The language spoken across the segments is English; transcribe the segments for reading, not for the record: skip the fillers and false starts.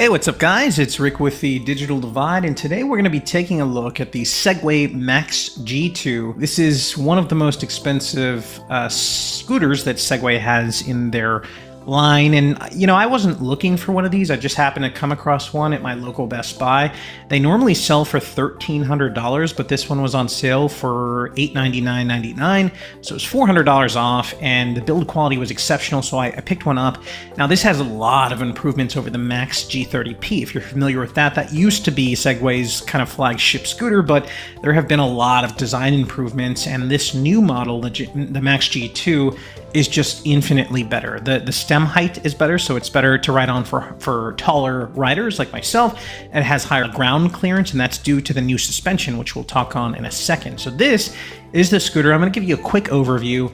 Hey, what's up guys? It's Rick with the Digital Divide, and today we're going to be taking a look at the Segway Max G2. This is one of the most expensive scooters that Segway has in their line, and I wasn't looking for one of these. I just happened to come across one at my local Best Buy. They normally sell for $1,300, but this one was on sale for $899.99, so it was $400 off, and the build quality was exceptional, so I picked one up. Now this has a lot of improvements over the Max G30P. If you're familiar with that, that used to be Segway's kind of flagship scooter, but there have been a lot of design improvements, and this new model, the Max G2, is just infinitely better. The stem height is better, so it's better to ride on for taller riders like myself. It has higher ground clearance, and that's due to the new suspension, which we'll talk on in a second. So this is the scooter. I'm going to give you a quick overview.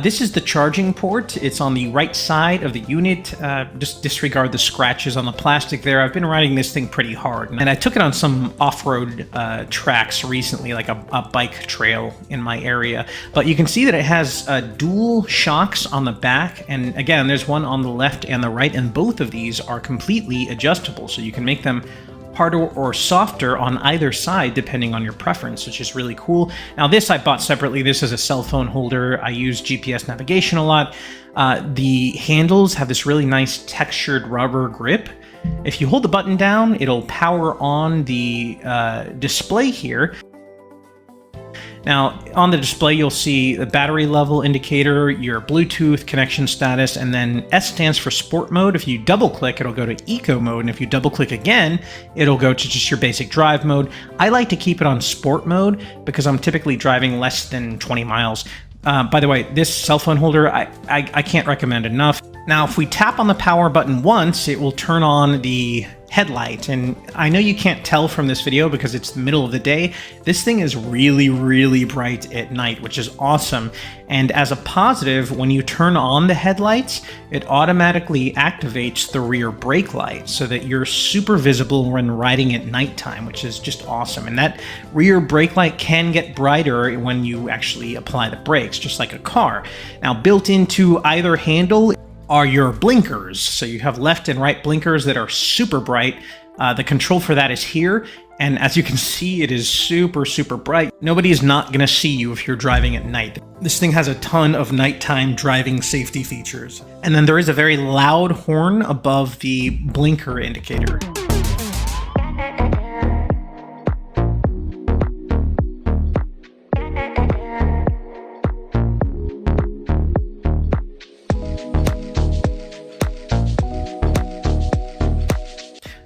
This is the charging port. It's on the right side of the unit. Just disregard the scratches on the plastic there. I've been riding this thing pretty hard, and I took it on some off-road tracks recently, like a bike trail in my area. But you can see that it has dual shocks on the back, and again, there's one on the left and the right, and both of these are completely adjustable, so you can make them harder or softer on either side depending on your preference, which is really cool. Now this I bought separately. This is a cell phone holder. I use GPS navigation a lot. The handles have this really nice textured rubber grip. If you hold the button down, it'll power on the display here. Now, on the display, you'll see the battery level indicator, your Bluetooth connection status, and then S stands for sport mode. If you double click, it'll go to eco mode, and if you double click again, it'll go to just your basic drive mode. I like to keep it on sport mode because I'm typically driving less than 20 miles. By the way, this cell phone holder, I can't recommend enough. Now, if we tap on the power button once, it will turn on the headlight. And I know you can't tell from this video because it's the middle of the day. This thing is really, really bright at night, which is awesome. And as a positive, when you turn on the headlights, it automatically activates the rear brake light so that you're super visible when riding at nighttime, which is just awesome. And that rear brake light can get brighter when you actually apply the brakes, just like a car. Now, built into either handle are your blinkers. So you have left and right blinkers that are super bright. The control for that is here. And as you can see, it is super, super bright. Nobody is not going to see you if you're driving at night. This thing has a ton of nighttime driving safety features. And then there is a very loud horn above the blinker indicator.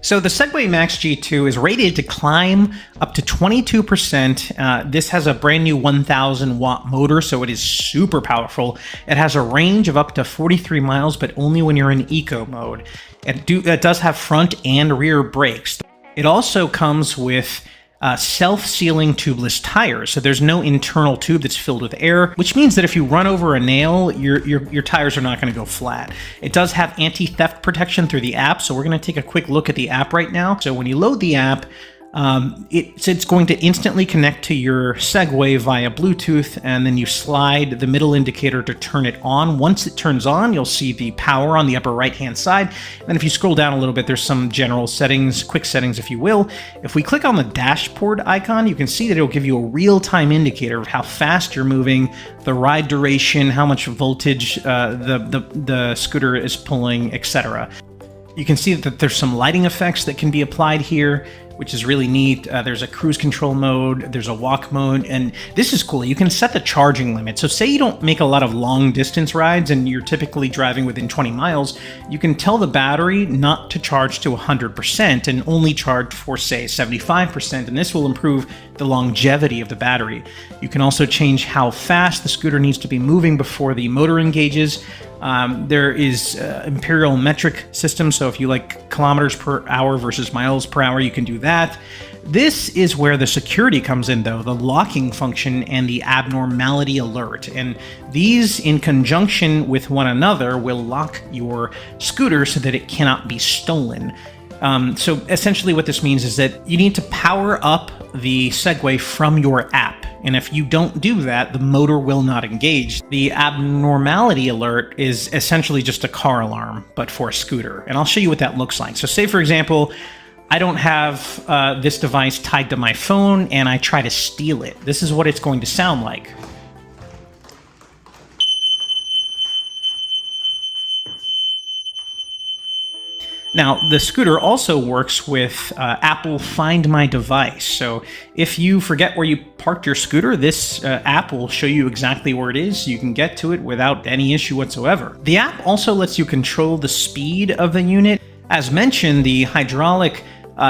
So the Segway Max G2 is rated to climb up to 22%. This has a brand new 1,000 watt motor, so it is super powerful. It has a range of up to 43 miles, but only when you're in eco mode. It does have front and rear brakes. It also comes with self-sealing tubeless tires, so there's no internal tube that's filled with air, which means that if you run over a nail, your tires are not going to go flat. It does have anti-theft protection through the app, so we're going to take a quick look at the app right now. So when you load the app, it's going to instantly connect to your Segway via Bluetooth, and then you slide the middle indicator to turn it on. Once it turns on, you'll see the power on the upper right-hand side. And then if you scroll down a little bit, there's some general settings, quick settings, if you will. If we click on the dashboard icon, you can see that it'll give you a real-time indicator of how fast you're moving, the ride duration, how much voltage the scooter is pulling, etc. You can see that there's some lighting effects that can be applied here, which is really neat. There's a cruise control mode, there's a walk mode, and this is cool. You can set the charging limit. So say you don't make a lot of long distance rides and you're typically driving within 20 miles, you can tell the battery not to charge to 100% and only charge for, say, 75%, and this will improve the longevity of the battery. You can also change how fast the scooter needs to be moving before the motor engages. There is imperial metric system, so if you like kilometers per hour versus miles per hour, you can do that. This is where the security comes in, though, the locking function and the abnormality alert. And these, in conjunction with one another, will lock your scooter so that it cannot be stolen. So essentially what this means is that you need to power up the Segway from your app. And if you don't do that, the motor will not engage. The abnormality alert is essentially just a car alarm, but for a scooter. And I'll show you what that looks like. So say, for example, I don't have this device tied to my phone and I try to steal it. This is what it's going to sound like. Now, the scooter also works with Apple Find My Device. So if you forget where you parked your scooter, this app will show you exactly where it is. You can get to it without any issue whatsoever. The app also lets you control the speed of the unit. As mentioned, the hydraulic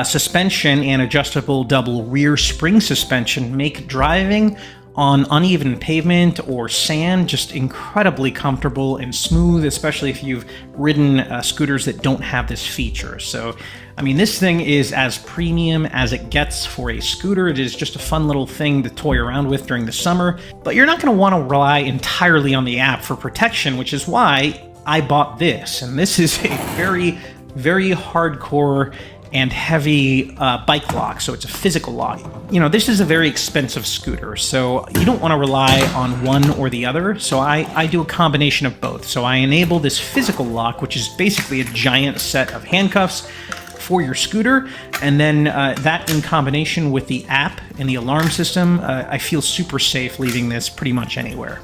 suspension and adjustable double rear spring suspension make driving on uneven pavement or sand just incredibly comfortable and smooth, especially if you've ridden scooters that don't have this feature. So, I mean, this thing is as premium as it gets for a scooter. It is just a fun little thing to toy around with during the summer, but you're not going to want to rely entirely on the app for protection, which is why I bought this. And this is a very, very hardcore and heavy bike lock, so it's a physical lock. You know, this is a very expensive scooter, so you don't want to rely on one or the other, so I do a combination of both. So I enable this physical lock, which is basically a giant set of handcuffs for your scooter, and then that in combination with the app and the alarm system, I feel super safe leaving this pretty much anywhere.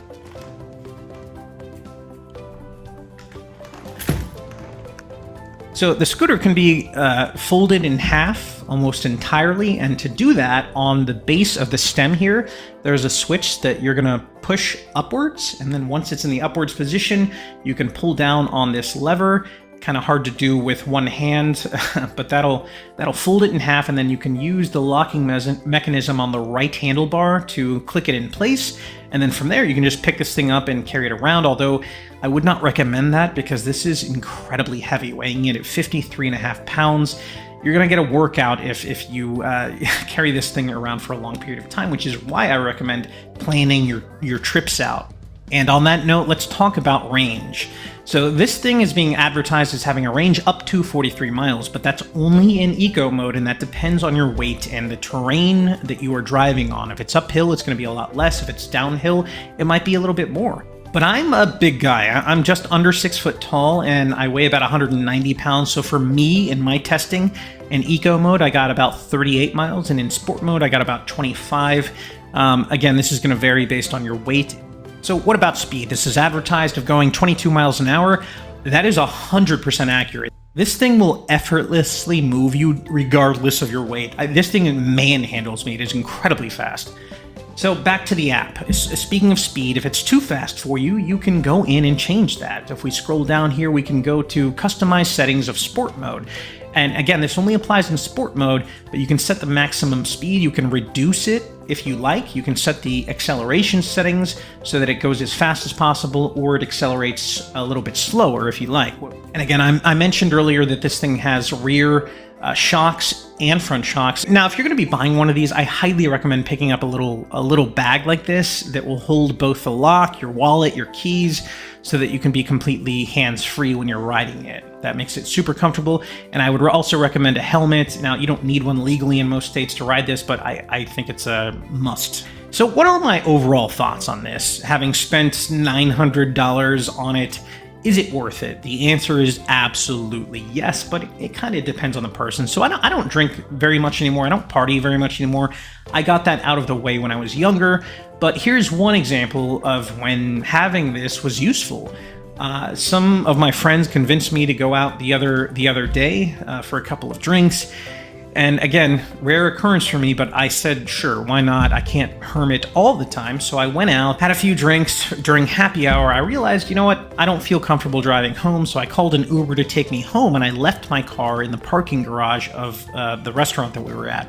So the scooter can be folded in half almost entirely, and to do that, on the base of the stem here, there's a switch that you're gonna push upwards, and then once it's in the upwards position, you can pull down on this lever. Kind of hard to do with one hand, but that'll fold it in half, and then you can use the locking mechanism on the right handlebar to click it in place, and then from there you can just pick this thing up and carry it around, although I would not recommend that because this is incredibly heavy, weighing in at 53.5 pounds. You're going to get a workout if you carry this thing around for a long period of time, which is why I recommend planning your trips out. And on that note, let's talk about range. So this thing is being advertised as having a range up to 43 miles, but that's only in eco mode, and that depends on your weight and the terrain that you are driving on. If it's uphill, it's going to be a lot less. If it's downhill, it might be a little bit more. But I'm a big guy. I'm just under 6 foot tall, and I weigh about 190 pounds. So for me, in my testing, in eco mode, I got about 38 miles, and in sport mode, I got about 25. Again, this is going to vary based on your weight. So what about speed? This is advertised of going 22 miles an hour. That is 100% accurate. This thing will effortlessly move you regardless of your weight. This thing manhandles me. It is incredibly fast. So back to the app. Speaking of speed, if it's too fast for you, you can go in and change that. If we scroll down here, we can go to customize settings of sport mode. And again, this only applies in sport mode, but you can set the maximum speed. You can reduce it if you like. You can set the acceleration settings so that it goes as fast as possible, or it accelerates a little bit slower if you like. And again, I mentioned earlier that this thing has rear shocks and front shocks. Now, if you're going to be buying one of these, I highly recommend picking up a little bag like this that will hold both the lock, your wallet, your keys, so that you can be completely hands-free when you're riding it. That makes it super comfortable, and I would also recommend a helmet. Now, you don't need one legally in most states to ride this, but I think it's a must. So what are my overall thoughts on this? Having spent $900 on it, is it worth it? The answer is absolutely yes, but it kind of depends on the person. So I don't drink very much anymore. I don't party very much anymore. I got that out of the way when I was younger, but here's one example of when having this was useful. Some of my friends convinced me to go out the other day for a couple of drinks. And again, rare occurrence for me, but I said, sure, why not? I can't hermit all the time. So I went out, had a few drinks. During happy hour, I realized, you know what? I don't feel comfortable driving home. So I called an Uber to take me home, and I left my car in the parking garage of the restaurant that we were at.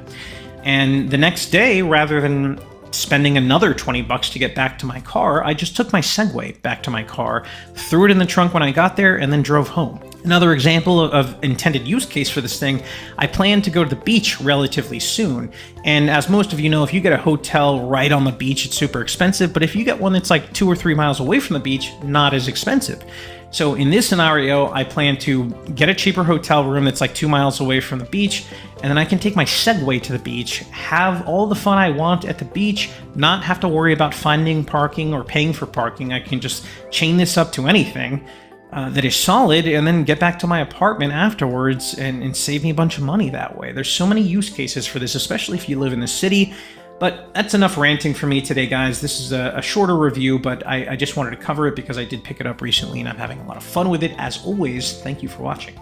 And the next day, rather than spending another $20 to get back to my car, I just took my Segway back to my car, threw it in the trunk when I got there, and then drove home. Another example of intended use case for this thing, I plan to go to the beach relatively soon. And as most of you know, if you get a hotel right on the beach, it's super expensive. But if you get one that's like 2 or 3 miles away from the beach, not as expensive. So in this scenario, I plan to get a cheaper hotel room that's like 2 miles away from the beach, and then I can take my Segway to the beach, have all the fun I want at the beach, not have to worry about finding parking or paying for parking. I can just chain this up to anything that is solid, and then get back to my apartment afterwards and save me a bunch of money that way. There's so many use cases for this, especially if you live in the city. But that's enough ranting for me today, guys. This is a shorter review, but I just wanted to cover it because I did pick it up recently and I'm having a lot of fun with it. As always, thank you for watching.